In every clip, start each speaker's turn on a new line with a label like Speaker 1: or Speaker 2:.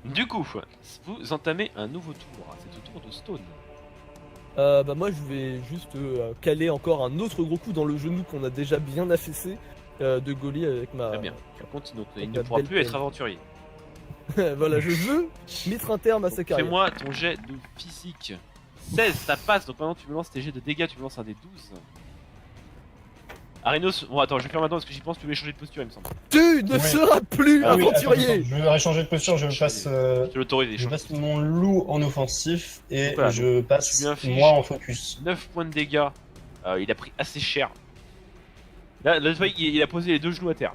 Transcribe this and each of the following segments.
Speaker 1: Du coup, vous entamez un nouveau tour. C'est au tour de Stone.
Speaker 2: Bah moi je vais juste caler encore un autre gros coup dans le genou qu'on a déjà bien affaissé de Goli avec ma...
Speaker 1: Très bien. Tu continues, donc il
Speaker 2: la
Speaker 1: ne pourra
Speaker 2: belle
Speaker 1: plus être
Speaker 2: peine.
Speaker 1: aventurier.
Speaker 2: Voilà, je veux mettre un terme à sa carrière.
Speaker 1: Fais-moi ton jet de physique. 16, ça passe. Donc maintenant tu me lances tes jets de dégâts, tu me lances un des 12. Arinos, bon attends, je vais faire maintenant parce que j'y pense, tu veux changer de posture il me semble.
Speaker 2: Tu ne
Speaker 3: Oui.
Speaker 2: seras plus
Speaker 3: Ah oui,
Speaker 2: aventurier.
Speaker 3: attends, je vais changer de posture, je passe,
Speaker 1: Je l'autorise les
Speaker 3: je
Speaker 1: choses.
Speaker 3: passe mon loup en offensif et
Speaker 1: Voilà,
Speaker 3: je
Speaker 1: tu
Speaker 3: passe
Speaker 1: lui infliges-
Speaker 3: moi en focus.
Speaker 1: 9 points de dégâts. Il a pris assez cher. Là tu vois, il a posé les deux genoux à terre.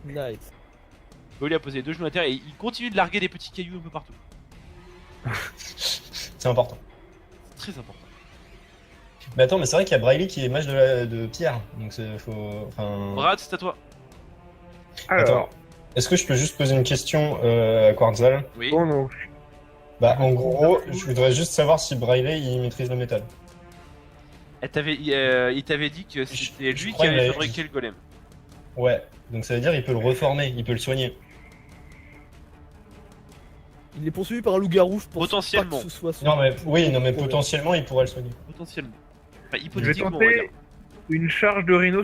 Speaker 2: Nice.
Speaker 1: Il a posé les deux genoux à terre et il continue de larguer des petits cailloux un peu partout.
Speaker 3: C'est important.
Speaker 1: C'est très important.
Speaker 3: Mais attends, mais c'est vrai qu'il y a Briley qui est mage de pierre, donc c'est faut. Enfin.
Speaker 1: Brad, c'est à toi.
Speaker 3: Attends. Est-ce que je peux juste poser une question à Quartzal?
Speaker 1: Oui.
Speaker 4: Oh non.
Speaker 3: Bah en gros, je voudrais juste savoir si Briley il maîtrise le métal.
Speaker 1: Il t'avait dit que c'était
Speaker 3: je
Speaker 1: lui qui
Speaker 3: crois qu'il
Speaker 1: avait
Speaker 3: avait
Speaker 1: fabriqué le golem.
Speaker 3: Ouais. Donc ça veut dire il peut le reformer, il peut le soigner.
Speaker 2: Il est poursuivi par un loup-garou, je pense
Speaker 1: Potentiellement.
Speaker 2: pas que ce soit son...
Speaker 3: Non mais oui, non mais
Speaker 2: problème.
Speaker 3: potentiellement il pourrait le soigner.
Speaker 1: Potentiellement. Enfin,
Speaker 4: Je vais
Speaker 1: hypothétiquement, on va dire.
Speaker 4: tenter une charge de Rhino.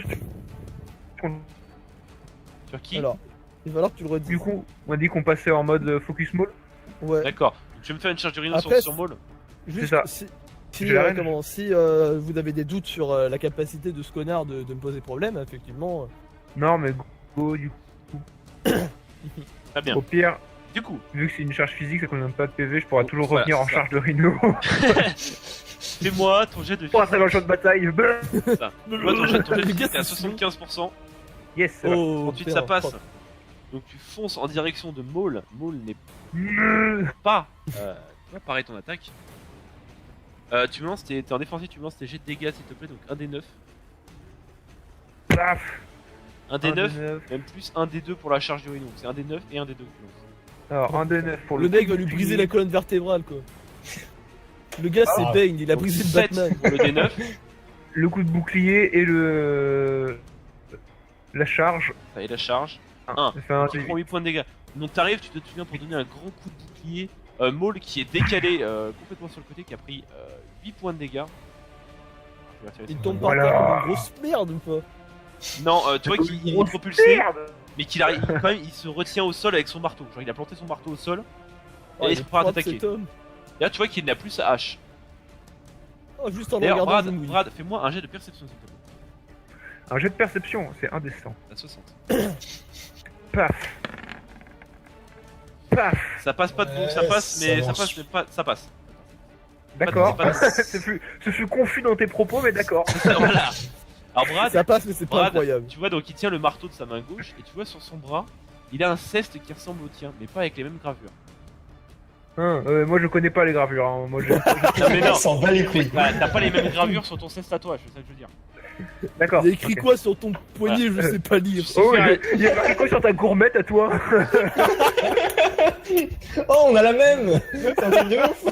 Speaker 1: Sur qui?
Speaker 2: Alors, il va falloir que tu le redises.
Speaker 4: Du coup, on a dit qu'on passait en mode focus mode.
Speaker 2: Ouais.
Speaker 1: D'accord. Donc, je vais me faire une charge de rhino
Speaker 2: Après,
Speaker 1: sur Maul.
Speaker 2: Juste,
Speaker 4: ça.
Speaker 2: si
Speaker 4: J'ai la règle.
Speaker 2: si vous avez des doutes sur la capacité de ce connard de me poser problème, effectivement...
Speaker 4: Non, mais go, du
Speaker 1: Très bien.
Speaker 4: Au pire,
Speaker 1: Du coup,
Speaker 4: vu que c'est une charge physique, ça consomme pas de PV, je pourrais toujours
Speaker 1: Voilà,
Speaker 4: revenir en
Speaker 1: c'est ça.
Speaker 4: charge de Rhino.
Speaker 1: fais-moi ton jet de
Speaker 4: Pour un très bon champ de bataille.
Speaker 1: ça. Fais-moi ton jet de
Speaker 2: Le
Speaker 1: physique,
Speaker 2: gars,
Speaker 1: t'es à
Speaker 2: c'est
Speaker 1: 75%.
Speaker 4: Yes, ça va.
Speaker 2: Oh,
Speaker 1: Ensuite,
Speaker 2: putain,
Speaker 1: ça passe.
Speaker 2: propre.
Speaker 1: Donc, tu fonces en direction de Maul. Maul n'est
Speaker 4: Mmh.
Speaker 1: pas. Tu vas parer ton attaque. Tu me lances t'es en défensif, tu me lances tes jets de dégâts s'il te plaît. Donc 1 des 9.
Speaker 4: Paf.
Speaker 1: 1 des 9,
Speaker 4: neuf.
Speaker 1: même plus 1 des 2 pour la charge du rhino. Donc c'est 1 des 9 et 1 des 2 que tu lances.
Speaker 4: Alors, 1 de 9 pour
Speaker 2: Le
Speaker 4: le
Speaker 2: mec
Speaker 4: coup
Speaker 2: va
Speaker 4: de
Speaker 2: lui
Speaker 4: bouclier.
Speaker 2: briser la colonne vertébrale, quoi. Le gars, c'est
Speaker 3: Ah.
Speaker 2: Bane, il a
Speaker 1: Donc,
Speaker 2: brisé le
Speaker 1: 7
Speaker 2: Batman.
Speaker 1: pour le D9.
Speaker 4: Le coup de bouclier et le. La charge.
Speaker 1: Ça et la charge.
Speaker 4: Ça fait un
Speaker 1: Tu prends 8 points de dégâts. Donc t'arrives, tu te souviens pour donner un grand coup de bouclier. Maul qui est décalé complètement sur le côté, qui a pris 8 points de dégâts. Je vais retirer
Speaker 2: Il
Speaker 1: ça.
Speaker 2: tombe par
Speaker 4: Voilà.
Speaker 2: terre comme une grosse merde ou pas?
Speaker 1: Non, tu vois qu'il est propulsé,
Speaker 4: Merde.
Speaker 1: mais qu'il arrive quand même, il se retient au sol avec son marteau. Genre il a planté son marteau au sol.
Speaker 2: Oh,
Speaker 1: Et il
Speaker 2: il
Speaker 1: se
Speaker 2: est
Speaker 1: prépare à
Speaker 2: propre,
Speaker 1: t'attaquer.
Speaker 2: cet homme.
Speaker 1: Et là tu vois qu'il n'a plus sa hache.
Speaker 2: Oh, juste en
Speaker 1: D'ailleurs,
Speaker 2: regardant
Speaker 1: Brad,
Speaker 2: John Wick.
Speaker 1: Brad, fais-moi un jet de perception s'il te plaît.
Speaker 4: Un jet de perception, c'est indécent.
Speaker 1: À 60.
Speaker 4: Paf. Paf.
Speaker 1: Ça passe pas de bon, ça
Speaker 3: Ouais,
Speaker 1: passe,
Speaker 3: ça
Speaker 1: mais ça
Speaker 3: marche.
Speaker 1: passe, mais pas, ça passe.
Speaker 4: D'accord.
Speaker 1: Pas de-
Speaker 4: Ce fut confus dans tes propos, mais d'accord.
Speaker 1: Voilà. Alors Brad,
Speaker 2: Ça passe, mais c'est pas
Speaker 1: Brad,
Speaker 2: incroyable.
Speaker 1: tu vois donc il tient le marteau de sa main gauche et tu vois sur son bras, il a un ceste qui ressemble au tien, mais pas avec les mêmes gravures.
Speaker 4: Hein, moi je connais pas les gravures. Hein. Moi,
Speaker 1: Non mais non,
Speaker 3: On s'en bat les couilles.
Speaker 1: t'as pas les mêmes gravures sur ton ceste tatouage, c'est ça que je veux dire.
Speaker 4: D'accord.
Speaker 2: Il y a écrit
Speaker 4: ok.
Speaker 2: quoi sur ton poignet? Je sais pas lire.
Speaker 4: Oh, il y a marqué quoi sur ta gourmette à toi?
Speaker 3: Oh, on a la même. C'est un truc de ouf.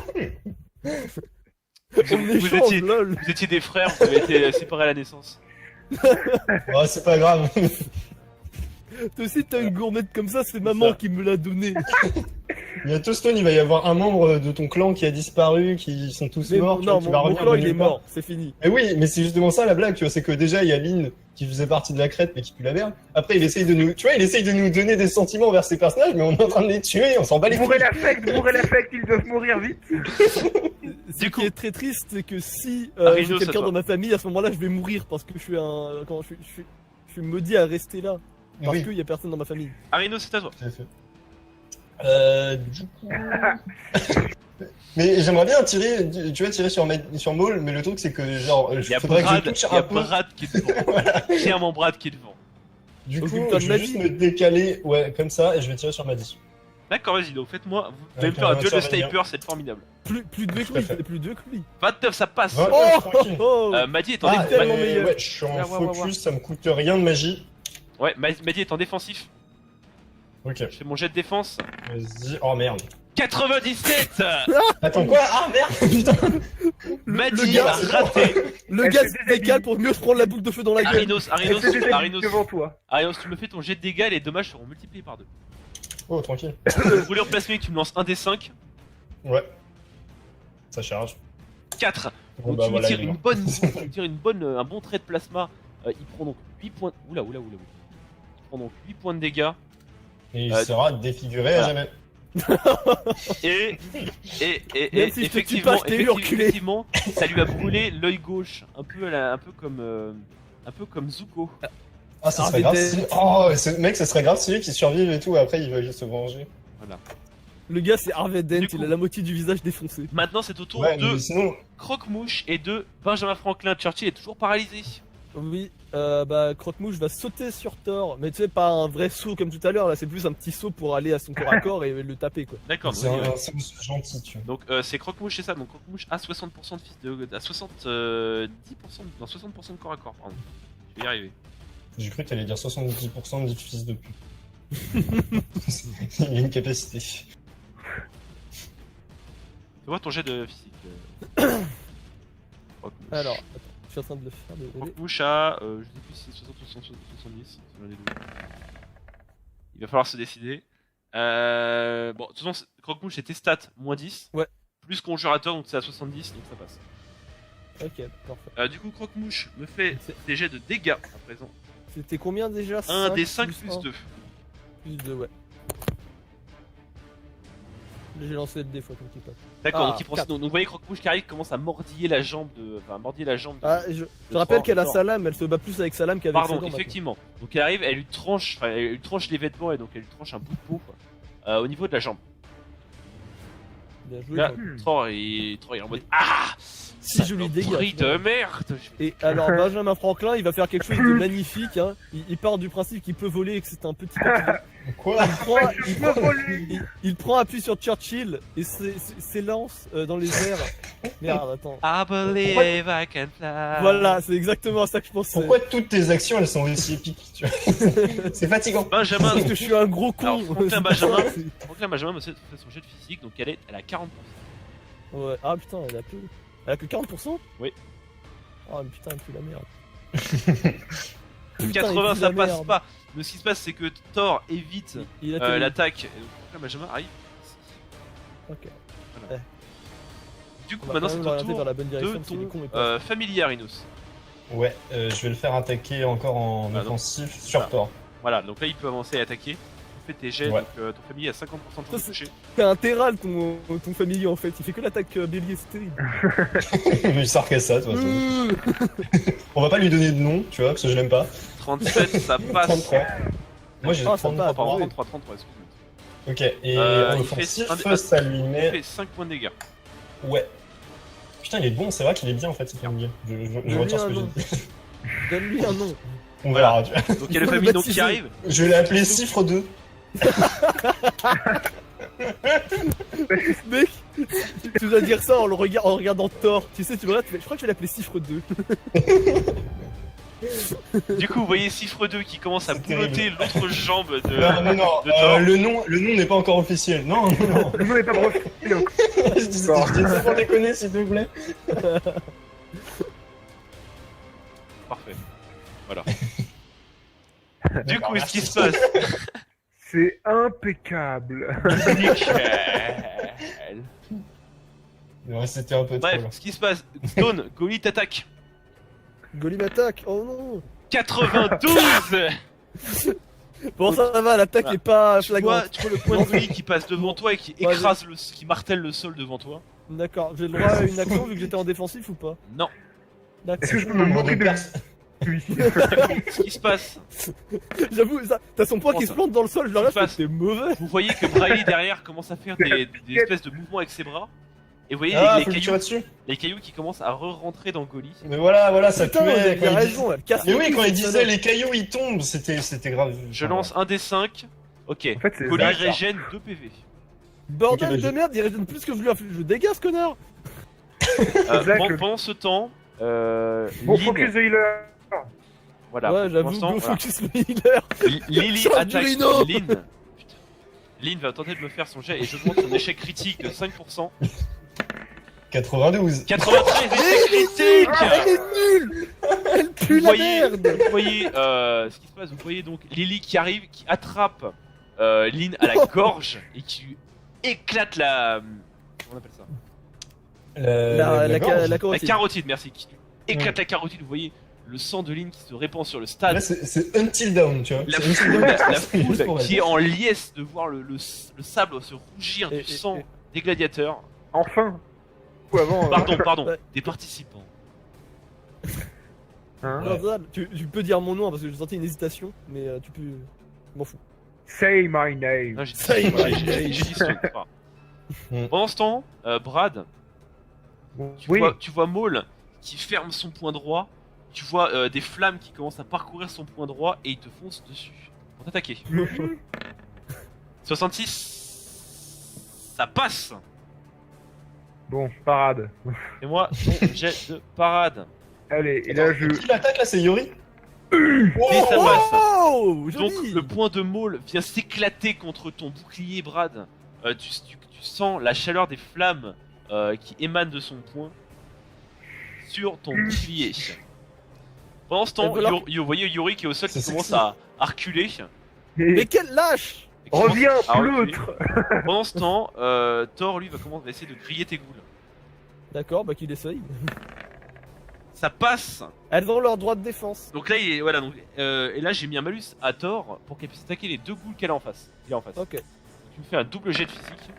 Speaker 2: On
Speaker 1: Vous
Speaker 2: échange,
Speaker 1: étiez,
Speaker 2: lol.
Speaker 1: vous étiez des frères, vous avez été séparés à la naissance.
Speaker 3: Oh, c'est pas grave.
Speaker 2: Toi aussi, t'as une gourmette comme ça, c'est maman qui me l'a donnée.
Speaker 3: Bientôt, Stone, il va y avoir un membre de ton clan qui a disparu, qui sont tous
Speaker 2: Mais
Speaker 3: morts. tu vois,
Speaker 2: non,
Speaker 3: qui
Speaker 2: mon,
Speaker 3: va
Speaker 2: mon
Speaker 3: revenir
Speaker 2: clan,
Speaker 3: de
Speaker 2: il est
Speaker 3: nulle part.
Speaker 2: mort, c'est fini.
Speaker 3: Mais oui, mais c'est justement ça la blague, tu vois, c'est que déjà il y a Lynn qui faisait partie de la crête mais qui pue la merde. Après il essaye de nous, tu vois, il essaye de nous donner des sentiments envers ces personnages, mais on est en train de les tuer, on s'en bat les couilles.
Speaker 4: Bourrez l'affect, ils doivent mourir vite.
Speaker 2: Ce
Speaker 1: Du
Speaker 2: qui
Speaker 1: coup-
Speaker 2: est très triste, c'est que si
Speaker 1: Rhino,
Speaker 2: j'ai
Speaker 1: c'est
Speaker 2: quelqu'un
Speaker 1: toi.
Speaker 2: dans ma famille, à ce moment-là, je vais mourir parce que je suis je suis maudit à rester là. Parce
Speaker 3: Oui,
Speaker 2: qu'il y a personne dans ma famille.
Speaker 1: Arino, c'est à toi.
Speaker 3: tout à fait. Du coup... mais j'aimerais bien tirer, tu vois, tirer sur Maul, mais le truc c'est que genre,
Speaker 1: Il y a
Speaker 3: faudrait que
Speaker 1: Brad,
Speaker 3: je touche
Speaker 1: il y a
Speaker 3: un peu.
Speaker 1: Brad qui est devant. Clairement Brad qui est devant.
Speaker 3: Du
Speaker 2: Au
Speaker 3: coup,
Speaker 2: bulletin de
Speaker 3: je
Speaker 2: ma
Speaker 3: vais juste
Speaker 2: vie.
Speaker 3: me décaler, ouais, comme ça, et je vais tirer sur Maddy.
Speaker 1: D'accord, vas-y, donc faites-moi, vous allez me
Speaker 3: Avec
Speaker 1: faire un
Speaker 3: un
Speaker 1: duel de
Speaker 3: intervenir.
Speaker 1: sniper, c'est formidable.
Speaker 2: Plus de
Speaker 3: Tout à fait.
Speaker 2: plus de que lui.
Speaker 1: 29, ça passe.
Speaker 3: Ouais.
Speaker 2: Oh,
Speaker 3: tranquille.
Speaker 1: Maddy est en
Speaker 3: Ah,
Speaker 1: défensif.
Speaker 2: tellement meilleur.
Speaker 3: ouais, je suis en
Speaker 1: Ouais, ouais, ouais,
Speaker 3: focus, ça me coûte rien de magie.
Speaker 1: Ouais, Maddy est en défensif.
Speaker 3: Ok,
Speaker 1: Je fais mon jet de défense.
Speaker 3: vas-y. Oh merde.
Speaker 1: 97.
Speaker 3: Attends quoi? Ah merde, putain.
Speaker 1: Maddy
Speaker 2: gars,
Speaker 1: a raté.
Speaker 2: Le
Speaker 4: Elle
Speaker 2: gars
Speaker 4: se
Speaker 2: se
Speaker 4: déshabille.
Speaker 2: décale pour mieux se prendre la boule de feu dans la gueule.
Speaker 1: Arinos,
Speaker 4: Elle se déshabille
Speaker 1: Arinos,
Speaker 4: devant toi.
Speaker 1: Arinos, tu me fais ton jet de dégâts, les dommages seront multipliés par 2.
Speaker 3: Oh, tranquille.
Speaker 1: Brûlure plasmique, tu me lances un des 5.
Speaker 3: Ouais. Ça charge.
Speaker 1: 4.
Speaker 3: Bon,
Speaker 1: Donc
Speaker 3: bah
Speaker 1: tu me
Speaker 3: voilà,
Speaker 1: tires
Speaker 3: il est
Speaker 1: une bonne, un bon trait de plasma. Il prend donc 8 points. Oula. Il prend donc 8 points de dégâts.
Speaker 3: Et il
Speaker 1: Euh,
Speaker 3: sera défiguré à
Speaker 1: voilà.
Speaker 3: jamais.
Speaker 1: Et
Speaker 2: Même si je te tue pas, je t'ai eu, enculé.
Speaker 1: effectivement, ça lui a brûlé l'œil gauche, un peu comme Zuko.
Speaker 3: Ah, ça
Speaker 2: Ah,
Speaker 3: serait
Speaker 2: mais
Speaker 3: grave
Speaker 2: t'es-
Speaker 3: stylé. Oh, mec, ça serait grave stylé qu'il survive et tout. Après, il va juste se venger.
Speaker 1: Voilà.
Speaker 2: Le gars, c'est Harvey Dent,
Speaker 1: Du coup-
Speaker 2: il a la moitié du visage défoncé.
Speaker 1: Maintenant, c'est au tour
Speaker 3: Ouais,
Speaker 1: de
Speaker 3: mais sinon,
Speaker 1: Croque-Mouche et de Benjamin Franklin. Churchill est toujours paralysé.
Speaker 2: Oui, Croque-Mouche va sauter sur Thor, mais tu sais, pas un vrai saut comme tout à l'heure, là, c'est plus un petit saut pour aller à son corps à corps et le taper, quoi.
Speaker 1: D'accord.
Speaker 3: c'est
Speaker 1: donc,
Speaker 3: un sens gentil, tu vois.
Speaker 1: Donc c'est Croque-Mouche, c'est ça. Donc Croque-Mouche a 60% de fils de, à 70%, non 60% de corps à corps, pardon. Je vais y arriver.
Speaker 3: J'ai cru que t'allais dire 70% de fils de pute. Il a une capacité.
Speaker 1: Fais voir ton jet de physique. Croque-Mouche.
Speaker 2: Alors, attends, je suis en train de le faire, désolé.
Speaker 1: Croque-Mouche a, je sais plus si c'est 60 ou 70, c'est l'un des deux. Il va falloir se décider. Bon, de toute façon, Croque-Mouche c'était stat, moins 10.
Speaker 2: Ouais.
Speaker 1: Plus conjurateur, donc c'est à 70, donc ça passe.
Speaker 2: Ok, parfait.
Speaker 1: Du coup, Croque-Mouche me fait
Speaker 2: C'est-
Speaker 1: des jets de dégâts à présent.
Speaker 2: C'était combien déjà?
Speaker 1: Un des 5 plus
Speaker 2: un
Speaker 1: 2.
Speaker 2: Plus 2, ouais. J'ai lancé le dé fois comme tu peux.
Speaker 1: D'accord,
Speaker 2: Ah,
Speaker 1: donc il prend.
Speaker 2: quatre.
Speaker 1: Donc vous voyez Croque-Mouche qui arrive, commence à mordiller la jambe de. Enfin, mordiller la jambe de.
Speaker 2: Ah, je
Speaker 1: de
Speaker 2: rappelle
Speaker 1: Thor.
Speaker 2: qu'elle a
Speaker 1: Thor.
Speaker 2: sa lame, elle se bat plus avec sa lame qu'avec ses
Speaker 1: Pardon,
Speaker 2: dents. maintenant.
Speaker 1: effectivement. Donc elle arrive, elle lui tranche, enfin, elle lui tranche les vêtements et donc elle lui tranche un bout de peau quoi, au niveau de la jambe.
Speaker 2: Bien joué.
Speaker 1: Là,
Speaker 2: Croque.
Speaker 1: Thor est en mode Ah,
Speaker 2: Si joli dégâts.
Speaker 1: prix
Speaker 2: tu vois.
Speaker 1: de merde.
Speaker 2: Et alors, Benjamin Franklin, il va faire quelque chose de magnifique. Hein. Il part du principe qu'il peut voler et que c'est un petit papillon.
Speaker 3: Quoi?
Speaker 2: Il prend appui sur Churchill et s'élance dans les airs. Merde, attends.
Speaker 1: I believe I can fly.
Speaker 2: Voilà, c'est exactement ça que je pensais.
Speaker 3: Pourquoi toutes tes actions elles sont aussi épiques, tu vois? C'est fatigant.
Speaker 1: Benjamin,
Speaker 2: Parce que je suis un gros con.
Speaker 1: Alors, Franklin
Speaker 2: C'est
Speaker 1: Benjamin.
Speaker 2: pour ça, c'est-
Speaker 1: Franklin Benjamin me fait son jet de physique, donc elle a 40%.
Speaker 2: Ouais. Ah putain, elle a plus. Elle a que 40%?
Speaker 1: Oui.
Speaker 2: Ah mais putain, elle pue la merde. Putain,
Speaker 1: 80
Speaker 2: il pue
Speaker 1: ça
Speaker 2: la
Speaker 1: passe
Speaker 2: merde.
Speaker 1: pas. Mais ce qui se passe c'est que Thor évite
Speaker 2: Il a tenu.
Speaker 1: l'attaque. Et donc Franklin Benjamin arrive.
Speaker 2: Ok.
Speaker 1: Du coup
Speaker 2: On va
Speaker 1: maintenant
Speaker 2: quand
Speaker 1: c'est
Speaker 2: même
Speaker 1: au
Speaker 2: l'orienter
Speaker 1: tour
Speaker 2: vers la bonne
Speaker 1: de
Speaker 2: direction parce qu'il est con et pas.
Speaker 1: ton Familiarinos.
Speaker 3: Ouais, je vais le faire attaquer encore en
Speaker 1: Ah, non.
Speaker 3: offensif sur
Speaker 1: Ah.
Speaker 3: Thor.
Speaker 1: Voilà, donc là il peut avancer et attaquer. Tu fais tes jets,
Speaker 3: Ouais.
Speaker 1: donc ton familier a 50% de chance de toucher.
Speaker 2: C'est un terral ton familier en fait, il fait que l'attaque bélier, c'est terrible.
Speaker 3: Mais il sort qu'à ça, de toute façon. On va pas lui donner de nom, tu vois, parce que je l'aime pas.
Speaker 1: 37 ça passe.
Speaker 3: 33. Moi j'ai
Speaker 2: Ah, ça
Speaker 3: 33.
Speaker 2: passe.
Speaker 1: Pardon,
Speaker 2: oui.
Speaker 1: 33, excuse-moi.
Speaker 3: Ok, et
Speaker 1: il
Speaker 3: en
Speaker 1: fait
Speaker 3: offensif,
Speaker 1: un-
Speaker 3: ça lui
Speaker 1: Il
Speaker 3: met.
Speaker 1: fait 5 points de dégâts.
Speaker 3: Ouais. Putain, il est bon, c'est vrai qu'il est bien en fait, ce familier. Je
Speaker 2: Donne-lui
Speaker 3: retire ce
Speaker 2: un
Speaker 3: que j'ai
Speaker 2: nom.
Speaker 3: dit.
Speaker 2: Donne-lui un nom.
Speaker 3: On verra, tu vois.
Speaker 1: Donc il y a le
Speaker 2: faut le
Speaker 1: famille donc qui
Speaker 2: baptiser.
Speaker 1: arrive.
Speaker 3: Je vais l'appeler Cifre 2.
Speaker 2: Mec, tu dois dire ça en en regardant Thor. Tu sais, tu me regardes, tu fais, je crois que je vais l'appeler Cifre 2.
Speaker 1: Du coup vous voyez Cifre 2 qui commence à
Speaker 3: C'est
Speaker 1: boulotter l'autre jambe de.
Speaker 3: Non,
Speaker 1: de Thor.
Speaker 3: le nom n'est pas encore officiel. Non, non.
Speaker 4: Le nom n'est pas profil.
Speaker 3: je dis ça pour déconner, s'il te plaît.
Speaker 1: Parfait. Voilà. Du
Speaker 3: D'accord,
Speaker 1: coup, ce qui
Speaker 3: merci.
Speaker 1: se passe.
Speaker 4: C'est impeccable.
Speaker 1: Nickel.
Speaker 3: Ouais, c'était un peu trop
Speaker 1: Bref,
Speaker 3: long.
Speaker 1: ce qui se passe. Stone, Goli t'attaque.
Speaker 2: Golim attaque, oh non.
Speaker 1: 92.
Speaker 2: Bon, ça va, l'attaque est pas
Speaker 1: tu vois
Speaker 2: flagrante.
Speaker 1: le point de Goli qui passe devant toi et qui
Speaker 2: Ouais,
Speaker 1: écrase qui martèle le sol devant toi.
Speaker 2: D'accord, j'ai le droit à une action vu que j'étais en défensif ou pas?
Speaker 1: Non.
Speaker 2: D'accord.
Speaker 4: Est-ce que je peux me moquer de lui?
Speaker 1: Ce qui se passe.
Speaker 2: J'avoue, ça, t'as son point qui se plante dans le sol, je le regarde, je fais, c'est mauvais.
Speaker 1: Vous voyez que Briley derrière commence à faire des espèces de mouvements avec ses bras. Et vous voyez
Speaker 3: Ah,
Speaker 1: les
Speaker 3: faut lui tirer dessus.
Speaker 1: cailloux qui commencent à re-rentrer dans Goli.
Speaker 3: Mais voilà, ça
Speaker 2: Putain,
Speaker 3: puait.
Speaker 2: il
Speaker 3: quand
Speaker 2: a
Speaker 3: il
Speaker 2: raison, elle casse
Speaker 3: Mais
Speaker 2: le
Speaker 3: oui,
Speaker 2: cul,
Speaker 3: quand il
Speaker 2: cette
Speaker 3: disait
Speaker 2: salope.
Speaker 3: les cailloux ils tombent, c'était grave.
Speaker 1: Je lance un des 5. Ok.
Speaker 4: En fait, c'est
Speaker 1: Goli
Speaker 4: Zach.
Speaker 1: régène 2 PV.
Speaker 2: Bordel
Speaker 3: Ok,
Speaker 2: de
Speaker 3: bah,
Speaker 2: merde, il régène plus que je lui inflige. Je dégage, connard.
Speaker 4: Zach,
Speaker 1: Pendant ce temps,
Speaker 4: Bon,
Speaker 1: Lynn-
Speaker 4: focus the healer.
Speaker 1: voilà.
Speaker 2: Ouais,
Speaker 1: pour
Speaker 2: j'avoue,
Speaker 1: l'instant,
Speaker 2: go
Speaker 1: voilà.
Speaker 2: focus le healer.
Speaker 1: Lily
Speaker 2: Sors du
Speaker 1: attaque
Speaker 2: rhino.
Speaker 1: Lynn. Putain. Lynn va tenter de me faire son jet et je montre son échec critique de 5%.
Speaker 3: 92.
Speaker 1: 93
Speaker 2: Mais
Speaker 1: échec critique.
Speaker 2: Elle est nulle. Elle pue
Speaker 1: Vous
Speaker 2: la
Speaker 1: voyez,
Speaker 2: merde.
Speaker 1: vous voyez ce qui se passe, vous voyez donc Lily qui arrive, qui attrape Lynn à la gorge et qui lui éclate la. Comment on appelle ça?
Speaker 2: La
Speaker 1: La
Speaker 2: carotide.
Speaker 1: carotide, merci. Qui lui éclate la carotide. Vous voyez le sang de Lynn qui se répand sur le stade.
Speaker 3: Là, c'est Until Dawn, tu vois.
Speaker 1: La
Speaker 3: C'est Until
Speaker 1: foule,
Speaker 3: Dawn,
Speaker 1: la
Speaker 3: c'est juste pour
Speaker 1: foule qui
Speaker 3: elle.
Speaker 1: est en liesse de voir le sable se rougir
Speaker 2: Et-
Speaker 1: du sang des gladiateurs.
Speaker 4: Enfin. Ou avant.
Speaker 1: Pardon,
Speaker 2: Ouais.
Speaker 1: des participants.
Speaker 4: Hein
Speaker 2: Non, Zaz, tu peux dire mon nom parce que j'ai senti une hésitation, mais tu peux. Je m'en fous.
Speaker 4: Say my name.
Speaker 1: Non, j'ai
Speaker 2: Ça y est,
Speaker 1: j'ai dit Stone, c'est pas grave.
Speaker 3: Mm.
Speaker 1: Pendant ce temps, Brad,
Speaker 4: Oui.
Speaker 1: tu vois Maul qui ferme son point droit. Tu vois des flammes qui commencent à parcourir son point droit et il te fonce dessus pour t'attaquer. 66, ça passe.
Speaker 4: Bon, parade.
Speaker 1: Et moi, ton jet de parade.
Speaker 4: Allez, et là je.
Speaker 3: Qui l'attaque là, c'est Yori?
Speaker 1: Et ça passe.
Speaker 2: Oh,
Speaker 1: Donc
Speaker 2: joli.
Speaker 1: le point de Maul vient s'éclater contre ton bouclier, Brad. Tu sens la chaleur des flammes qui émanent de son poing sur ton bouclier. Pendant ce temps,
Speaker 2: voilà.
Speaker 1: vous voyez Yori qui est au sol qui
Speaker 3: C'est
Speaker 1: commence
Speaker 3: sexy.
Speaker 1: à reculer.
Speaker 2: Mais quel lâche!
Speaker 1: Et qui commence
Speaker 4: Reviens,
Speaker 1: à reculer.
Speaker 4: pleutre.
Speaker 1: Pendant ce temps, Thor lui va essayer de griller tes goules.
Speaker 2: D'accord, bah qu'il essaye.
Speaker 1: Ça passe.
Speaker 2: Elles ont leur droit de défense.
Speaker 1: Donc là, voilà. Donc, et là, j'ai mis un malus à Thor pour qu'elle puisse attaquer les deux goules qu'elle a en face. Il est en face.
Speaker 2: Ok.
Speaker 1: Tu me fais un double jet de physique.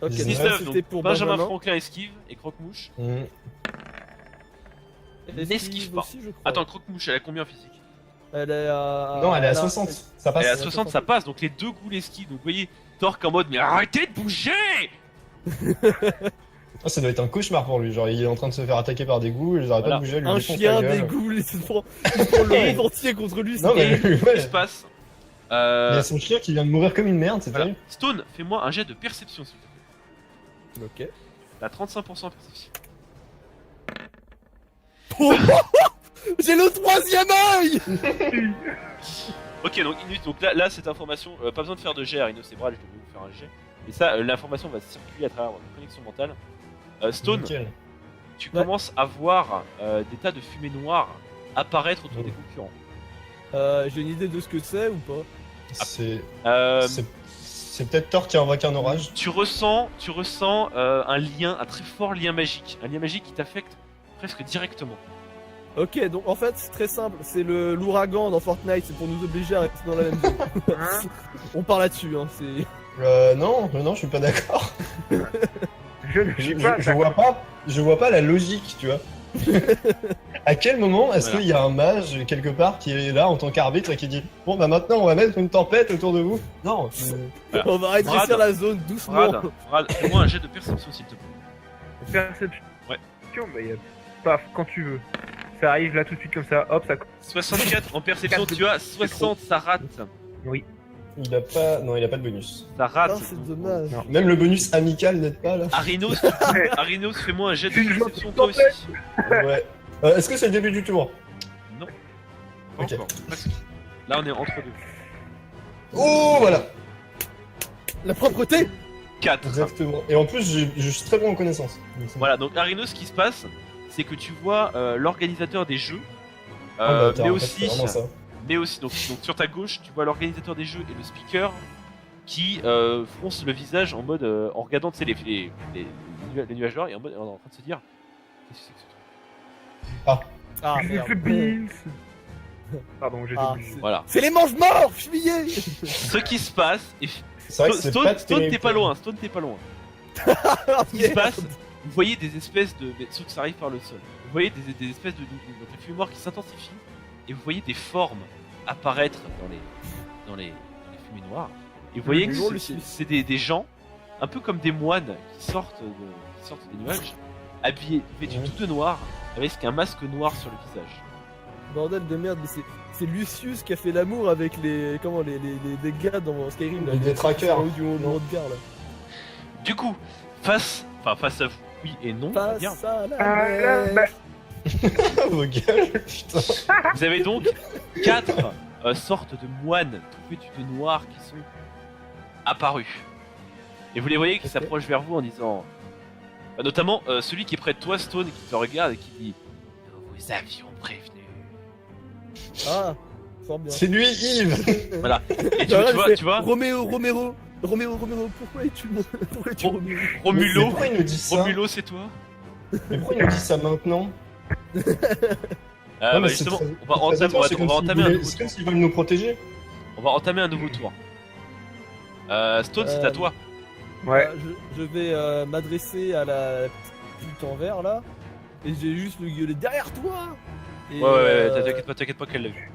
Speaker 2: Ok,
Speaker 3: Dix-neuf,
Speaker 2: donc
Speaker 1: 19,
Speaker 2: ça,
Speaker 1: donc
Speaker 2: c'était pour
Speaker 1: Benjamin Franklin esquive et Croque-Mouche.
Speaker 3: Mm.
Speaker 1: n'esquive pas.
Speaker 2: Aussi, je crois.
Speaker 1: Attends, Croque-Mouche, elle a combien en physique?
Speaker 2: Elle est à.
Speaker 3: Non, elle est à
Speaker 2: a-
Speaker 3: 60. Ça passe.
Speaker 1: Elle est à
Speaker 2: ouais,
Speaker 1: 60,
Speaker 2: ça
Speaker 1: ça
Speaker 2: passe.
Speaker 1: passe. Donc les deux goules esquives. Donc vous voyez, Thor en mode, mais arrêtez de bouger!
Speaker 3: Ah, ça doit être un cauchemar pour lui. Genre, il est en train de se faire attaquer par des ghouls, ils arrêtent
Speaker 1: Voilà.
Speaker 3: pas de bouger, lui
Speaker 2: Un
Speaker 3: défonce
Speaker 2: chien,
Speaker 3: la
Speaker 2: des
Speaker 3: gueule.
Speaker 2: ghouls, il se prend le monde entier contre lui.
Speaker 3: Non, mais
Speaker 1: Et-
Speaker 3: lui,
Speaker 1: Qu'est-ce
Speaker 3: ouais.
Speaker 1: qui se passe?
Speaker 3: Il y a son chien qui vient de mourir comme une merde, c'est
Speaker 1: Voilà.
Speaker 3: terrible.
Speaker 1: Stone, fais-moi un jet de perception, s'il te plaît.
Speaker 2: Ok.
Speaker 1: T'as 35% en perception.
Speaker 2: J'ai le troisième œil.
Speaker 1: Ok, donc Inus, donc là cette information, pas besoin de faire de jet, Inus et Brad, je vais vous faire un jet. Et ça, l'information va circuler à travers votre connexion mentale. Stone,
Speaker 3: Nickel.
Speaker 1: tu
Speaker 2: Ouais.
Speaker 1: commences à voir des tas de fumée noire apparaître autour des concurrents.
Speaker 2: J'ai une idée de ce que c'est ou pas?
Speaker 3: C'est
Speaker 1: Euh,
Speaker 3: c'est peut-être Thor qui a invoqué un orage.
Speaker 1: tu ressens un lien, un très fort lien magique qui t'affecte presque directement.
Speaker 2: Ok, donc en fait c'est très simple, c'est l'ouragan dans Fortnite, c'est pour nous obliger à rester dans la même zone.
Speaker 4: Hein
Speaker 2: On part là-dessus, hein, c'est...
Speaker 3: Non, je suis pas d'accord.
Speaker 4: Je ne suis pas.
Speaker 3: Je vois pas la logique, tu vois. À quel moment est-ce
Speaker 1: Voilà.
Speaker 3: qu'il y a un mage quelque part qui est là en tant qu'arbitre et qui dit bon bah maintenant on va mettre une tempête autour de vous? Non.
Speaker 1: Voilà.
Speaker 2: On va rétrécir
Speaker 1: Brad.
Speaker 2: la zone doucement.
Speaker 1: Brad, fais-moi un jet de perception s'il te plaît.
Speaker 4: Perception.
Speaker 1: Ouais.
Speaker 4: Bah, y a... Paf, quand tu veux. Ça arrive là tout de suite comme ça, hop, ça.
Speaker 1: 64 en perception, tu as 60, ça rate.
Speaker 3: Il a pas de bonus.
Speaker 1: Ça rate.
Speaker 2: Ah, c'est dommage.
Speaker 4: Non.
Speaker 3: Même le bonus amical n'aide pas là.
Speaker 1: Arinos, Arinos, fais-moi un jet de
Speaker 4: Une
Speaker 1: perception
Speaker 4: gentille
Speaker 1: toi aussi.
Speaker 3: Ouais. Est-ce que c'est le début du tour?
Speaker 1: Non. Pas
Speaker 3: Ok.
Speaker 1: encore, presque. Là on est entre deux.
Speaker 3: Oh voilà.
Speaker 2: La propreté.
Speaker 1: 4.
Speaker 3: Exactement. Et en plus je suis très bon en connaissance. Donc, c'est-
Speaker 1: Voilà, donc Arinos, ce qui se passe, c'est que tu vois l'organisateur des jeux,
Speaker 3: Ah, bah, attends,
Speaker 1: mais
Speaker 3: en fait, c'est vraiment ça.
Speaker 1: donc sur ta gauche, tu vois l'organisateur des jeux et le speaker qui fronce le visage en mode en regardant tu sais, les nuages noirs et en mode en train de se dire qu'est-ce que c'est que ce truc.
Speaker 2: Ah
Speaker 4: The
Speaker 2: merde.
Speaker 4: beans. Pardon, j'ai
Speaker 2: Ah,
Speaker 4: oublié.
Speaker 2: c'est-
Speaker 1: Voilà.
Speaker 2: C'est les mange-morts, fumier.
Speaker 1: Ce qui se passe, et
Speaker 3: C'est vrai que c'est pas
Speaker 1: Stone
Speaker 3: terrible.
Speaker 1: t'es pas loin, Stone t'es pas loin.
Speaker 2: Ah,
Speaker 1: Ce qui se passe, vous voyez des espèces de. Mais sauf que ça arrive par le sol. Vous voyez des espèces de. Donc les fumées noires qui s'intensifient, et vous voyez des formes apparaître dans les fumées noires. Et vous voyez que
Speaker 2: Bonjour,
Speaker 1: c'est
Speaker 2: Lucie.
Speaker 1: c'est des gens, un peu comme des moines, qui sortent des nuages, habillés, vêtus tout de noir, avec un masque noir sur le visage.
Speaker 2: Bordel de merde, mais c'est Lucius qui a fait l'amour avec les gars dans Skyrim là.
Speaker 3: Les trackers.
Speaker 2: Du haut de gare là.
Speaker 1: Du coup, face à vous, oui et non, on va dire,
Speaker 2: Face à la
Speaker 4: Ah,
Speaker 2: mer.
Speaker 4: bah,
Speaker 3: Vos gueules, putain.
Speaker 1: vous avez donc 4 sortes de moines tout vêtus de noir qui sont apparus. Et vous les voyez qui
Speaker 2: Ok.
Speaker 1: s'approchent vers vous en disant... notamment celui qui est près de toi, Stone, qui te regarde et qui dit... Nous vous avions prévenu.
Speaker 2: Ah, Fort bien.
Speaker 3: C'est lui, Yves.
Speaker 1: Voilà. Et tu
Speaker 2: Genre,
Speaker 1: vois,
Speaker 2: il fait,
Speaker 1: tu vois,
Speaker 2: Roméo, pourquoi es-tu Roméo?
Speaker 1: Romulo,
Speaker 3: Mais pourquoi il nous dit ça?
Speaker 1: Romulo, c'est toi.
Speaker 3: Mais pourquoi il nous dit ça maintenant? Non,
Speaker 1: Bah
Speaker 3: mais c'est
Speaker 1: justement,
Speaker 3: très-
Speaker 1: on va
Speaker 3: c'est très
Speaker 1: entamer,
Speaker 3: étrange, c'est comme s'ils
Speaker 1: entamer un
Speaker 3: voulaient-
Speaker 1: nouveau
Speaker 3: c'est
Speaker 1: tour.
Speaker 3: comme s'ils veulent nous protéger.
Speaker 1: On va entamer un nouveau tour. Stone, c'est à toi.
Speaker 4: Ouais.
Speaker 2: Je vais m'adresser à la petite en vert là, et j'ai juste le gueuler derrière toi. Et,
Speaker 1: Ouais, t'inquiète pas qu'elle l'a vu.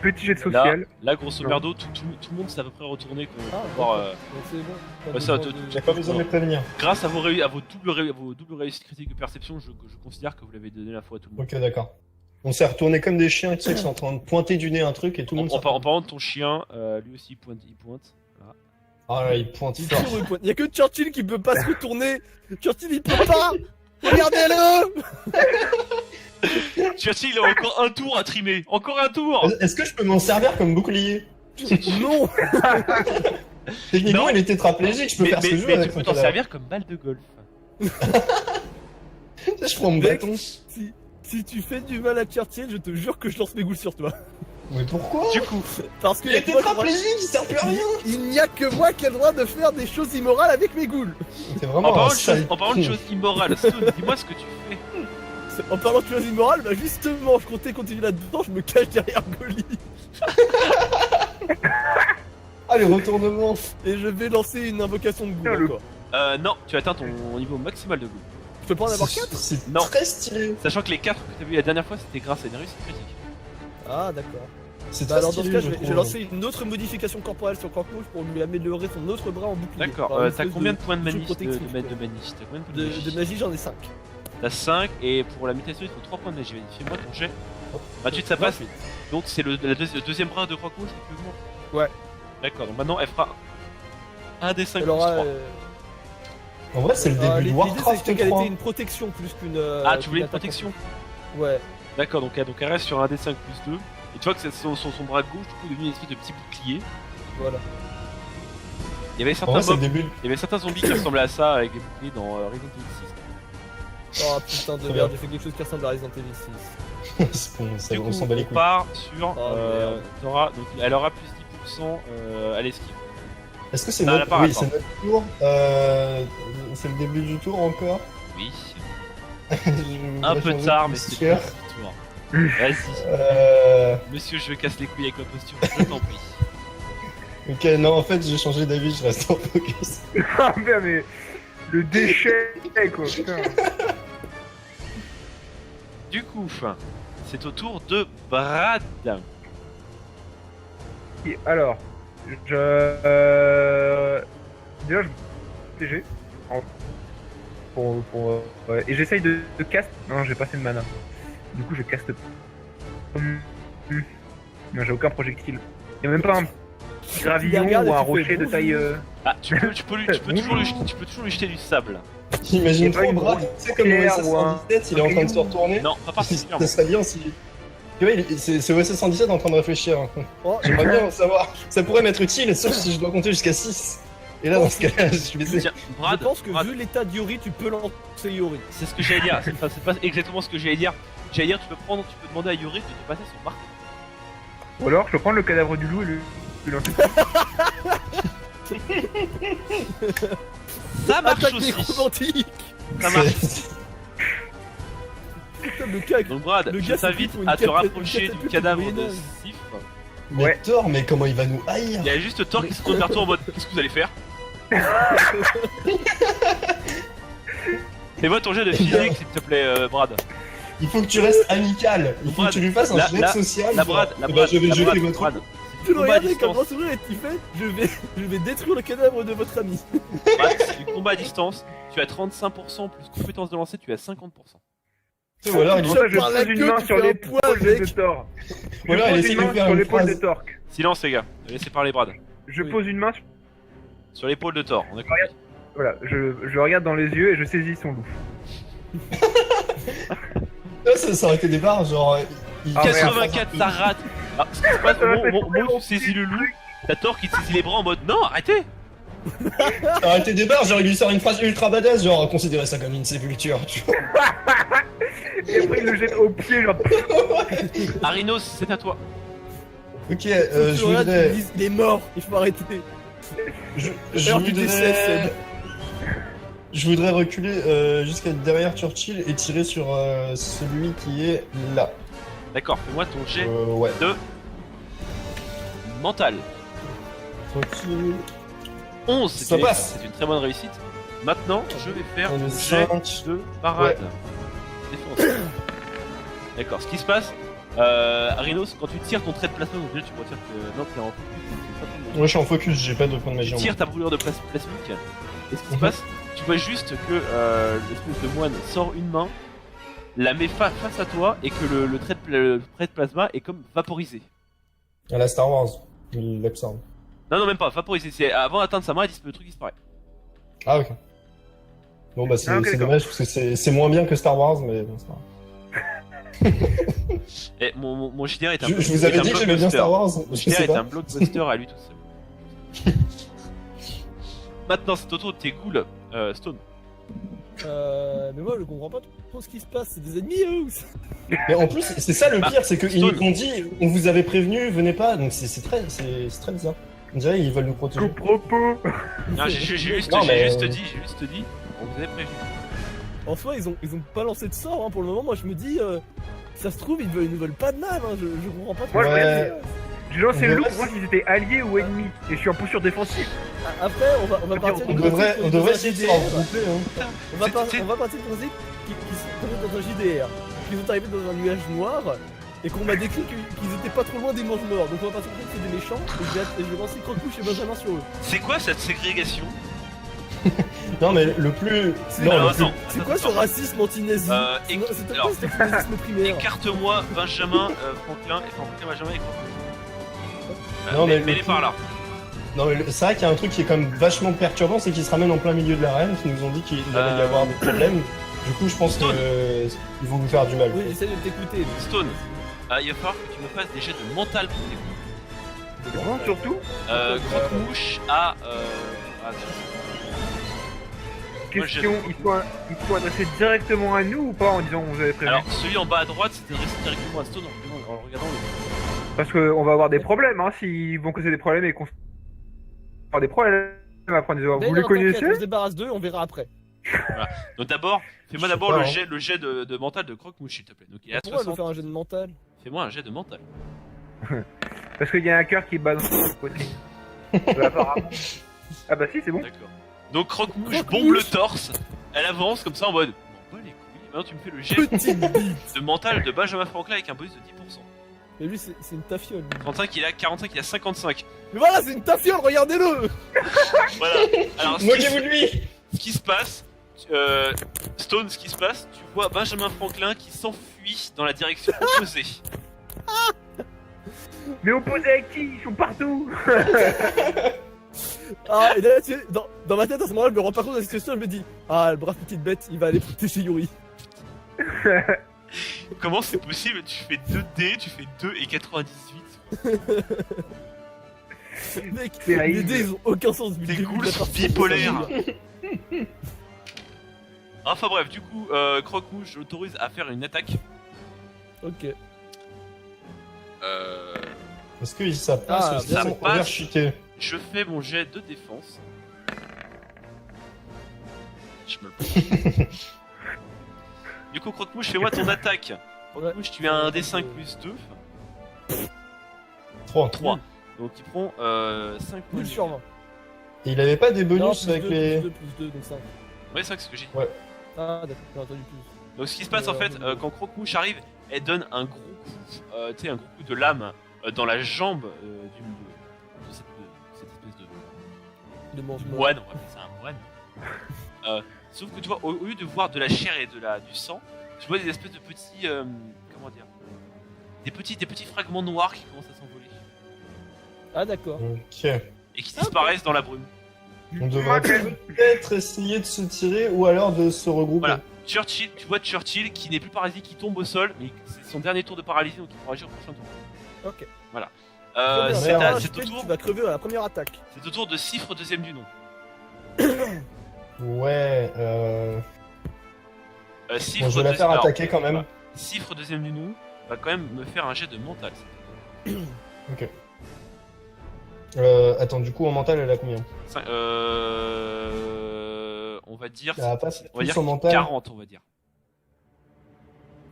Speaker 4: Petit jet de
Speaker 1: Là,
Speaker 4: social.
Speaker 1: là, grosso
Speaker 4: Non.
Speaker 1: merdo, tout le monde s'est à peu près retourné pour
Speaker 2: Ah,
Speaker 1: voir.
Speaker 2: donc c'est bon. Pas
Speaker 1: Ouais, ça,
Speaker 2: besoin de-
Speaker 3: J'ai pas besoin de les prévenir.
Speaker 1: Grâce à vos doubles réussites critiques de perception, je considère que vous l'avez donné l'info à tout le monde.
Speaker 3: Ok, d'accord. On s'est retourné comme des chiens, tu sais, qui sont en train de pointer du nez un truc et tout le monde.
Speaker 1: En parlant de ton chien, lui aussi il pointe. Voilà.
Speaker 3: Ah là, il pointe
Speaker 2: Il
Speaker 3: fort.
Speaker 2: tire au point. Il y a que Churchill qui peut pas se retourner. Churchill il peut pas. Regardez-le.
Speaker 1: Churchill, il a encore un tour à trimer. Encore un tour.
Speaker 3: Est-ce que je peux m'en servir comme bouclier?
Speaker 2: Non.
Speaker 3: Techniquement,
Speaker 1: Non.
Speaker 3: il est tétraplégique, je peux faire ce que je veux
Speaker 1: mais
Speaker 3: avec
Speaker 1: tu peux
Speaker 3: son
Speaker 1: t'en
Speaker 3: cadavre.
Speaker 1: servir comme balle de golf.
Speaker 3: Je prends mon
Speaker 2: Mec.
Speaker 3: bâton.
Speaker 2: Si tu fais du mal à Churchill, je te jure que je lance mes goules sur toi.
Speaker 3: Mais pourquoi?
Speaker 1: Du coup,
Speaker 2: Parce que
Speaker 3: Il est tétraplégique, il sert plus à rien.
Speaker 2: il n'y a que moi qui ai le droit de faire des choses immorales avec mes goules.
Speaker 3: T'es
Speaker 1: en
Speaker 3: vraiment un
Speaker 1: parlant
Speaker 3: sale
Speaker 1: de
Speaker 3: con.
Speaker 1: choses immorales, Stone, dis-moi ce que tu fais.
Speaker 2: En parlant de choses immorales, bah justement, je comptais continuer là-dedans, je me cache derrière Goli.
Speaker 3: Ah, les retournements.
Speaker 2: Et je vais lancer une invocation de
Speaker 4: Tiens,
Speaker 2: goût
Speaker 4: le-
Speaker 2: encore.
Speaker 1: Non, tu atteins ton niveau maximal de goût.
Speaker 2: Je peux pas en avoir 4?
Speaker 3: C'est
Speaker 1: Non.
Speaker 3: très stylé.
Speaker 1: Sachant que les 4 que t'as vu la dernière fois, c'était grâce à une réussite critique.
Speaker 2: Ah d'accord.
Speaker 3: C'est
Speaker 2: Bah
Speaker 3: très
Speaker 2: alors dans ce
Speaker 3: stylé,
Speaker 2: cas, je vais
Speaker 3: trouve.
Speaker 2: lancer une autre modification corporelle sur Croque-Mouche pour lui améliorer son autre bras en bouclier.
Speaker 1: D'accord,
Speaker 2: Par une
Speaker 1: t'as
Speaker 2: espèce
Speaker 1: combien de points de
Speaker 2: truc
Speaker 1: manie de
Speaker 2: protectif,
Speaker 1: manie
Speaker 2: quoi.
Speaker 1: T'as combien de points de magie
Speaker 2: de magie, j'en ai 5.
Speaker 1: T'as 5 et pour la mutation il faut 3 points de magie. Vas-y, fais-moi ton jet. 28 ça passe. Donc c'est le deuxième bras de Croque-Mouche qui augmente.
Speaker 2: Ouais.
Speaker 1: D'accord, donc maintenant elle fera un des 5
Speaker 2: Alors,
Speaker 1: plus 3.
Speaker 3: En vrai, c'est le début de
Speaker 2: l'idée
Speaker 3: Warcraft
Speaker 2: c'était qu'elle
Speaker 3: 3.
Speaker 2: était une protection plus qu'une.
Speaker 1: Ah, tu voulais
Speaker 2: qu'une
Speaker 1: une protection.
Speaker 2: attaque. Ouais.
Speaker 1: D'accord, donc elle reste sur un des 5 plus 2. Et tu vois que son bras gauche du coup est devenu une espèce de petit bouclier.
Speaker 2: Voilà.
Speaker 1: Il y avait
Speaker 3: En
Speaker 1: certains
Speaker 3: vrai, c'est le
Speaker 1: mobs,
Speaker 3: début.
Speaker 1: il y avait certains zombies qui ressemblaient à ça avec des boucliers dans Resident Evil 6.
Speaker 2: Oh putain de
Speaker 3: Très
Speaker 2: merde,
Speaker 3: bien.
Speaker 2: j'ai fait quelque chose qui ressemble à Resident Evil 6.
Speaker 3: C'est bon, ça,
Speaker 1: Du
Speaker 3: on
Speaker 1: coup,
Speaker 3: s'en bat les
Speaker 1: on
Speaker 3: couilles.
Speaker 1: part sur.
Speaker 2: Oh, merde.
Speaker 1: donc elle aura plus 10% à l'esquive.
Speaker 3: Est-ce que c'est
Speaker 1: Non,
Speaker 3: notre...
Speaker 1: la parade,
Speaker 3: Oui, c'est notre tour. C'est le début du tour encore.
Speaker 1: Oui.
Speaker 3: Je
Speaker 1: Un
Speaker 3: voudrais
Speaker 1: peu
Speaker 3: changer
Speaker 1: tard,
Speaker 3: de
Speaker 1: mais c'est
Speaker 3: posture.
Speaker 1: ton tour. Vas-y. Monsieur, je casse les couilles avec ma posture, je t'en prie.
Speaker 3: Ok, non, en fait, j'ai changé d'avis, je reste en focus.
Speaker 4: Ah merde, mais le déchet, quoi, putain.
Speaker 1: Du coup, c'est au tour de Brad.
Speaker 4: Et alors, déjà, je TG. Et j'essaye de cast. Non, j'ai pas assez de mana. Du coup, je caste. Non, j'ai aucun projectile. Y'a même pas un petit gravillon
Speaker 2: regarde et
Speaker 4: ou un
Speaker 2: tu fais
Speaker 4: rocher de
Speaker 2: bonjour.
Speaker 4: taille.
Speaker 1: Ah, tu peux toujours lui jeter du sable.
Speaker 3: J'imagine
Speaker 4: Et pas
Speaker 3: trop
Speaker 4: une
Speaker 3: Brad,
Speaker 4: grosse
Speaker 3: tu sais, comme
Speaker 4: pierre
Speaker 3: OSS
Speaker 4: ou un-
Speaker 3: 117, il est en train de se retourner.
Speaker 1: Non, pas particulièrement.
Speaker 3: Ce serait bien si. Tu vois, c'est OSS 117 en train de réfléchir.
Speaker 2: Oh,
Speaker 3: J'aimerais bien savoir. Ça pourrait m'être utile, sauf si je dois compter jusqu'à 6. Et là, dans ce cas-là, je vais essayer.
Speaker 1: Tiens,
Speaker 2: je
Speaker 1: Brad,
Speaker 2: pense que
Speaker 1: Brad,
Speaker 2: vu l'état de Yori, tu peux lancer Yori.
Speaker 1: c'est ce que j'allais dire. C'est pas exactement ce que j'allais dire. J'allais dire, tu peux demander à Yuri de te passer son marque.
Speaker 4: Ou alors, je peux prendre le cadavre du loup et lui lancer.
Speaker 1: Ça marche
Speaker 2: Attaque
Speaker 1: aussi.
Speaker 2: nécromantique.
Speaker 1: Ça marche.
Speaker 2: Putain, le gars,
Speaker 1: Donc Brad,
Speaker 2: Le
Speaker 1: je
Speaker 2: gars, c'est
Speaker 1: t'invite
Speaker 2: plutôt une
Speaker 1: à te
Speaker 2: catapulte
Speaker 1: rapprocher du
Speaker 2: au
Speaker 1: cadavre de
Speaker 2: Moyen-Âge.
Speaker 1: Sif.
Speaker 3: Mais
Speaker 4: Ouais.
Speaker 3: Thor, mais comment il va nous haïr?
Speaker 1: Il y a juste Thor qui se tourne vers toi en mode qu'est-ce que vous allez faire? Fais-moi ton jet de physique s'il te plaît, Brad.
Speaker 3: Il faut que tu restes amical. Il faut que tu lui fasses un
Speaker 1: La-
Speaker 3: jet
Speaker 1: la-
Speaker 3: social.
Speaker 1: La Brad,
Speaker 3: genre,
Speaker 1: la
Speaker 3: eh ben,
Speaker 1: Brad,
Speaker 3: je vais
Speaker 1: la
Speaker 3: jeter
Speaker 1: Brad,
Speaker 3: votre.
Speaker 1: Brad.
Speaker 2: tu le
Speaker 1: Combat à
Speaker 2: regardais comme
Speaker 1: distance.
Speaker 2: un sourire et tu fais je vais détruire le cadavre de votre ami.
Speaker 1: Brad, c'est du combat à distance. Tu as 35% plus compétence de lancer, tu as 50%.
Speaker 3: Ou alors, il
Speaker 2: Je
Speaker 4: Moi, je
Speaker 2: par la
Speaker 4: pose une
Speaker 2: queue,
Speaker 4: main
Speaker 2: tu
Speaker 4: sur
Speaker 2: fais un
Speaker 4: l'épaule
Speaker 2: poids,
Speaker 4: de
Speaker 2: mec.
Speaker 4: Thor.
Speaker 3: Ou alors,
Speaker 4: Je
Speaker 3: il
Speaker 4: pose
Speaker 3: essaie
Speaker 4: une
Speaker 3: de
Speaker 4: main
Speaker 3: faire
Speaker 4: sur
Speaker 3: une
Speaker 4: l'épaule de
Speaker 3: phrase.
Speaker 4: Torque.
Speaker 1: Silence les gars, laissez parler Brad.
Speaker 4: Je
Speaker 2: Oui.
Speaker 4: pose une main,
Speaker 1: Sur l'épaule de Thor, on a compris.
Speaker 4: voilà, je regarde dans les yeux et je saisis son loup.
Speaker 3: Là, ça aurait été des barres, genre.
Speaker 4: Ah, merde.
Speaker 1: 84, ça rate. Ah, ce qui se passe au moment où tu saisis le loup, t'as Thor qui te saisit les bras en mode non, arrêtez.
Speaker 3: Ça aurait été des barres, genre il lui sort une phrase ultra badass, genre considérez ça comme une sépulture. Tu vois.
Speaker 4: Et après, il le jette au pied, genre.
Speaker 1: Arinos, c'est à toi.
Speaker 3: Ok,
Speaker 2: Tu
Speaker 3: je
Speaker 2: regardes,
Speaker 3: voudrais.
Speaker 2: tu me dis, il est mort, il faut arrêter.
Speaker 3: Je
Speaker 2: Alors, tu décèdes,
Speaker 3: voudrais. Je voudrais reculer jusqu'à derrière Churchill et tirer sur celui qui est là.
Speaker 1: D'accord, fais-moi ton jet
Speaker 3: Ouais.
Speaker 1: de mental.
Speaker 3: Tranquille.
Speaker 1: 11,
Speaker 3: Ça passe.
Speaker 1: c'est une très bonne réussite. Maintenant, je vais faire
Speaker 3: On
Speaker 1: mon
Speaker 3: est
Speaker 1: jet
Speaker 3: 5.
Speaker 1: de parade. Défense. D'accord, ce qui se passe, Rhinos, quand tu tires ton trait de plasma, donc déjà tu retires que. Non, t'es en focus.
Speaker 3: Moi je suis en focus, j'ai pas de point de magie
Speaker 1: Tu
Speaker 3: en
Speaker 1: tires
Speaker 3: moi.
Speaker 1: ta brûlure de plasmique. Et ce qui se
Speaker 3: Mhm.
Speaker 1: passe, tu vois juste que l'espèce de moine sort une main, la met face à toi et que le trait de plasma est comme vaporisé.
Speaker 3: À la Star Wars, il l'absorbe.
Speaker 1: Non, même pas, vaporisé. C'est avant d'atteindre sa main, le truc disparaît.
Speaker 3: Ah ok. Bon bah c'est
Speaker 4: Ah, ok,
Speaker 3: c'est
Speaker 4: d'accord.
Speaker 3: dommage parce que c'est moins bien que Star Wars, mais bon, c'est pas grave.
Speaker 1: Et mon JDR est un
Speaker 3: Je vous avais dit que j'aimais bien Star Wars.
Speaker 1: Mon
Speaker 3: Je
Speaker 1: JDR
Speaker 3: sais
Speaker 1: est un
Speaker 3: pas.
Speaker 1: blockbuster à lui tout seul. Maintenant, c'est au tour de tes ghouls, Stone.
Speaker 2: Mais moi je comprends pas trop ce qui se passe, c'est des ennemis eux ou c'est-
Speaker 3: Mais en plus, c'est ça le
Speaker 1: Bah,
Speaker 3: pire, c'est qu'ils
Speaker 1: Stone.
Speaker 3: nous ont dit, on vous avait prévenu, venez pas. Donc c'est très bizarre. On dirait qu'ils veulent nous protéger.
Speaker 4: propos.
Speaker 1: Non, j'ai juste,
Speaker 3: Non, mais-
Speaker 1: juste dit, on vous avait prévenu.
Speaker 2: En soi ils ont pas lancé de sort hein, pour le moment, moi je me dis, ça se trouve ils nous veulent pas de mal, hein. Je comprends pas trop.
Speaker 4: Moi,
Speaker 3: Ouais.
Speaker 4: J'ai lancé le
Speaker 3: Ouais.
Speaker 4: loup pour voir s'ils étaient alliés ou ennemis. Et je suis en posture défensive.
Speaker 2: Après on va partir
Speaker 3: On
Speaker 2: du
Speaker 3: devrait,
Speaker 2: principe
Speaker 3: on
Speaker 2: qu'on est
Speaker 3: devrait
Speaker 2: dans un
Speaker 3: essayer de se
Speaker 2: JDR.
Speaker 3: regrouper. Hein.
Speaker 2: On va partir du principe qu'ils sont dans un JDR, qu'ils sont arrivés dans un nuage noir, et qu'on m'a décrit qu'ils étaient pas trop loin des mange-morts. Donc on va partir du principe que c'est des méchants, et je vais lancer Croque-Mouche et Benjamin sur eux.
Speaker 1: C'est quoi cette ségrégation?
Speaker 3: Non mais le plus.
Speaker 2: C'est-
Speaker 3: Non,
Speaker 1: Alors
Speaker 3: le plus-
Speaker 2: C'est
Speaker 1: attends,
Speaker 2: quoi ce racisme anti-nazi C'est
Speaker 1: alors,
Speaker 2: quoi cet antisémitisme primaire
Speaker 1: écarte-moi Benjamin, Franklin, Benjamin et Franklin.
Speaker 3: Non, mais le
Speaker 1: mets-les
Speaker 3: plus-
Speaker 1: par là.
Speaker 3: Non mais c'est vrai qu'il y a un truc qui est quand même vachement perturbant, c'est qu'ils se ramènent en plein milieu de l'arène, qui nous ont dit qu'il allait y avoir des problèmes. Du coup, je pense
Speaker 1: Stone.
Speaker 3: ils vont nous faire du mal.
Speaker 2: Oui, j'essaie de t'écouter.
Speaker 1: Stone, il va falloir que tu me fasses des jets de mental pour tes coups.
Speaker 4: Bon, surtout,
Speaker 1: Croque-mouche à. Moi,
Speaker 4: question, il faut adresser directement à nous ou pas en disant on vous avait prévenu?
Speaker 1: Alors, celui en bas à droite, c'était adressé directement à Stone en regardant le.
Speaker 4: Parce qu'on va avoir des problèmes, hein, s'ils vont causer des problèmes et qu'on avoir des problèmes après en disant, vous les connaissez?
Speaker 2: On se débarrasse d'eux, on verra après.
Speaker 1: Donc d'abord, fais-moi
Speaker 3: Je sais
Speaker 1: d'abord
Speaker 3: pas,
Speaker 1: le
Speaker 3: hein.
Speaker 1: jet de mental de Croque-mouche, s'il te plaît. Donc il est à
Speaker 2: Pourquoi elle veut
Speaker 1: 60.
Speaker 2: faire un jeu de mental
Speaker 1: Fais-moi un jet de mental.
Speaker 4: Parce qu'il y a un cœur qui bat dans son côté. Apparemment. Ah bah si, c'est bon.
Speaker 1: D'accord. Donc Croque-mouche
Speaker 2: Croque-mouche.
Speaker 1: bombe le torse, elle avance comme ça en mode. Bon, les couilles. Maintenant tu me fais le jet
Speaker 2: Petite bite
Speaker 1: de mental de Benjamin Franklin avec un bonus de 10%.
Speaker 2: Mais lui, c'est une tafiole. lui.
Speaker 1: 35 il est à 45, il est à 55.
Speaker 2: Mais voilà, c'est une tafiole, regardez-le
Speaker 1: Voilà. Alors
Speaker 3: Moquez-vous de lui.
Speaker 1: ce qui se passe, Stone, ce qui se passe, tu vois Benjamin Franklin qui s'enfuit dans la direction opposée.
Speaker 4: Mais opposé à qui? Ils sont partout.
Speaker 2: Ah, et là, tu sais, dans ma tête, à ce moment-là, je me rends pas compte de la situation, je me dis, ah, le brave petite bête, il va aller protéger Yuri.
Speaker 1: Comment c'est possible? Tu fais 2 dés, tu fais 2 et 98.
Speaker 2: Mec,
Speaker 4: C'est
Speaker 2: les
Speaker 4: naïf.
Speaker 2: dés, ils ont aucun sens depuis
Speaker 1: Tes
Speaker 2: le début de
Speaker 1: ghouls
Speaker 2: la
Speaker 1: sont
Speaker 2: partie.
Speaker 1: bipolaires. Enfin bref, du coup, Croque-Mouche, je l'autorise à faire une attaque.
Speaker 2: Ok.
Speaker 3: Est-ce que ça passe
Speaker 2: Ah,
Speaker 3: ou est-ce qu'ils
Speaker 1: ça
Speaker 3: sont
Speaker 1: passe.
Speaker 3: overcheatés?
Speaker 1: Je fais mon jet de défense. Je me le prends. Du coup, Croque-Mouche, fais-moi ton attaque. Croque-Mouche, tu as un D5 plus 2.
Speaker 3: 3.
Speaker 1: 3. Donc il prend 5 points.
Speaker 2: 1000 sur 20.
Speaker 3: Et il avait pas des
Speaker 2: Non,
Speaker 3: bonus
Speaker 2: plus
Speaker 3: avec
Speaker 2: 2,
Speaker 3: les.
Speaker 2: plus 2, donc 5.
Speaker 1: Ouais, c'est ça que ce que j'ai dit.
Speaker 2: Ah, d'accord, j'ai entendu plus.
Speaker 1: Donc ce qui se passe en fait, quand Croque-Mouche arrive, elle donne un gros coup, tu sais, un gros coup de lame dans la jambe de cette espèce de
Speaker 2: De mange-moi.
Speaker 1: moine, on va appeler ça un moine. Sauf que tu vois, au lieu de voir de la chair et du sang, tu vois des espèces de petits, comment dire, des petits fragments noirs qui commencent à s'envoler
Speaker 2: Ah, d'accord.
Speaker 3: Ok.
Speaker 1: et qui disparaissent dans la brume.
Speaker 3: On devrait peut-être essayer de se tirer ou alors de se regrouper.
Speaker 1: Voilà. Churchill, tu vois Churchill qui n'est plus paralysé, qui tombe au sol, mais c'est son dernier tour de paralysie, donc il pourra agir au prochain tour.
Speaker 2: Ok.
Speaker 1: C'est
Speaker 3: bien.
Speaker 1: à-
Speaker 2: Ah,
Speaker 1: c'est
Speaker 2: je
Speaker 1: au
Speaker 2: sais que
Speaker 1: tour,
Speaker 2: tu vas crever à la première attaque.
Speaker 1: c'est au tour de Cifre, deuxième du nom.
Speaker 3: Ouais,
Speaker 1: Cifre,
Speaker 3: bon, je vais la faire
Speaker 1: alors,
Speaker 3: attaquer quand même.
Speaker 1: voilà. Cifre, deuxième du nom, va quand même me faire un jet de mental.
Speaker 3: Ok. Attends, du coup, en mental, elle a combien?
Speaker 1: On va dire,
Speaker 3: Elle a pas
Speaker 1: on va dire
Speaker 3: plus en mental.
Speaker 1: 40, on va dire.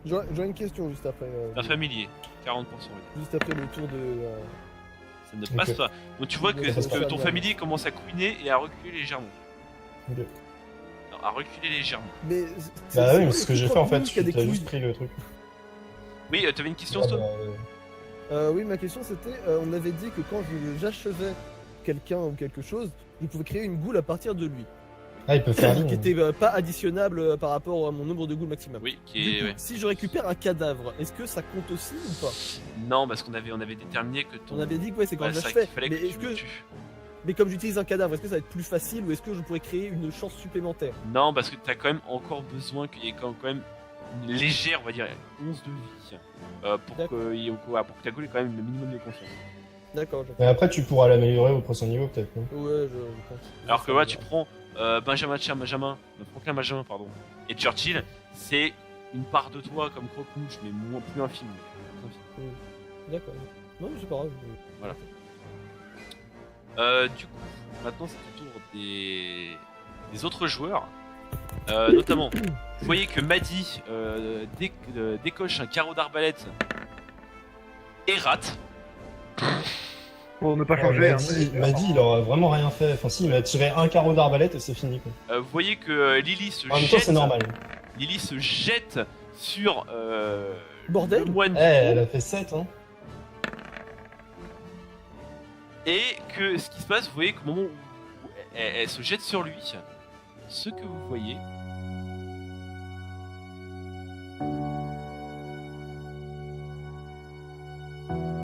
Speaker 2: J'aurais une question juste après.
Speaker 1: Un familier, 40%. Oui.
Speaker 2: Juste après le tour de.
Speaker 1: Ça ne passe
Speaker 3: Ok.
Speaker 1: pas. Donc tu vois que,
Speaker 2: Ça passe pas,
Speaker 1: ton
Speaker 2: bien.
Speaker 1: familier commence à couiner et à reculer légèrement.
Speaker 3: Ok.
Speaker 1: Non, à reculer légèrement.
Speaker 2: Mais.
Speaker 3: Bah oui, mais
Speaker 2: quoi
Speaker 3: c'est ce
Speaker 2: le
Speaker 3: que j'ai
Speaker 2: truc
Speaker 3: fait en fait,
Speaker 2: qui a des
Speaker 3: t'as juste
Speaker 2: couilles
Speaker 3: pris le truc.
Speaker 1: Oui, t'avais une question,
Speaker 3: Ah,
Speaker 1: Stone
Speaker 3: bah,
Speaker 2: Oui, ma question c'était, on avait dit que quand j'achevais quelqu'un ou quelque chose, je pouvais créer une goule à partir de lui,
Speaker 3: Ah, il peut faire
Speaker 2: qui
Speaker 3: ligne.
Speaker 2: était pas additionnable par rapport à mon nombre de goules maximum.
Speaker 1: Oui,
Speaker 2: Du
Speaker 1: qui est.
Speaker 2: coup,
Speaker 1: Ouais.
Speaker 2: si je récupère un cadavre, est-ce que ça compte aussi ou pas?
Speaker 1: Non, parce qu'on avait déterminé que ton.
Speaker 2: On avait dit que ouais, c'est quand
Speaker 1: Ouais,
Speaker 2: je
Speaker 1: c'est vrai
Speaker 2: l'achevais.
Speaker 1: qu'il fallait
Speaker 2: Mais
Speaker 1: que
Speaker 2: est-ce
Speaker 1: tu le
Speaker 2: que,
Speaker 1: tues.
Speaker 2: mais comme j'utilise un cadavre, est-ce que ça va être plus facile ou est-ce que je pourrais créer une chance supplémentaire?
Speaker 1: Non, parce que t'as quand même encore besoin qu'il y ait quand même une légère, on va dire, once de vie. Pour
Speaker 2: D'accord.
Speaker 1: pour que ta goule ait quand même le minimum de conscience.
Speaker 2: D'accord,
Speaker 3: Mais après, tu pourras l'améliorer au prochain niveau, peut-être, non?
Speaker 2: ouais, je pense.
Speaker 1: Alors que là, tu prends Franklin Benjamin, pardon, et Churchill, c'est une part de toi comme croque-mouche, mais plus infime.
Speaker 2: D'accord. Non, mais c'est pas grave.
Speaker 1: Du coup, maintenant c'est au tour des autres joueurs. Notamment, vous voyez que Maddy décoche un carreau d'arbalète et rate.
Speaker 4: Pour ne pas changer.
Speaker 3: Maddy, il aura vraiment rien fait. Enfin, si, il m'a tiré un carreau d'arbalète et c'est fini, quoi.
Speaker 1: Vous voyez que Lily se
Speaker 3: En même temps,
Speaker 1: jette.
Speaker 3: c'est normal.
Speaker 1: Lily se jette sur
Speaker 2: Bordel.
Speaker 1: le moine
Speaker 3: Elle a fait 7, hein.
Speaker 1: et que ce qui se passe, vous voyez qu'au moment où elle se jette sur lui, ce que vous voyez,